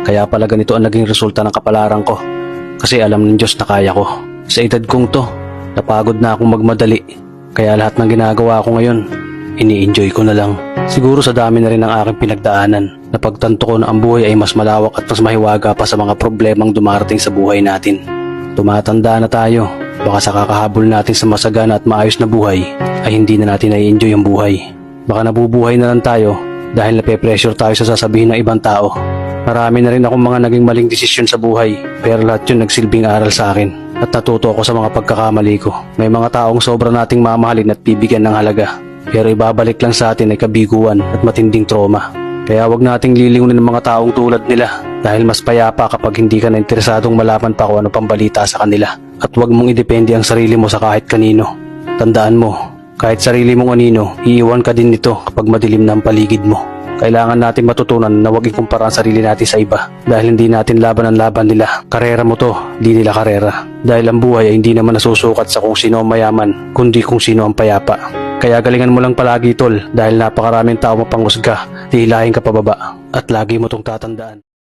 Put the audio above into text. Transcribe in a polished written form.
Kaya pala ganito ang naging resulta ng kapalaran ko. Kasi alam ng Diyos na kaya ko. Sa edad kong to, napagod na akong magmadali. Kaya lahat ng ginagawa ko ngayon, ini-enjoy ko na lang. Siguro sa dami na rin ng aking pinagdaanan, napagtanto ko na ang buhay ay mas malawak at mas mahiwaga pa sa mga problemang dumarating sa buhay natin. Tumatanda na tayo, baka sa kakahabol natin sa masagana at maayos na buhay, ay hindi na natin nai-enjoy ang buhay. Baka nabubuhay na lang tayo dahil nape-pressure tayo sa sasabihin ng ibang tao. Marami na rin akong mga naging maling desisyon sa buhay, pero lahat yun nagsilbing aral sa akin at natuto ako sa mga pagkakamali ko. May mga taong sobra nating mamahalin at bibigyan ng halaga, pero ibabalik lang sa atin ay kabiguan at matinding trauma. Kaya wag nating lilingunin ng mga taong tulad nila dahil mas payapa kapag hindi ka na interesadong malaman pa kung ano pang balita sa kanila. At wag mong idepende ang sarili mo sa kahit kanino. Tandaan mo, kahit sarili mong anino, iiwan ka din nito kapag madilim na ang paligid mo. Kailangan natin matutunan na huwag ikumpara ang sarili natin sa iba dahil hindi natin laban ang laban nila. Karera mo to, di nila karera. Dahil ang buhay ay hindi naman nasusukat sa kung sino ang mayaman, kundi kung sino ang payapa. Kaya galingan mo lang palagi tol dahil napakaraming tao mapanghusga, hihilahin ka pababa at lagi mo tong tatandaan.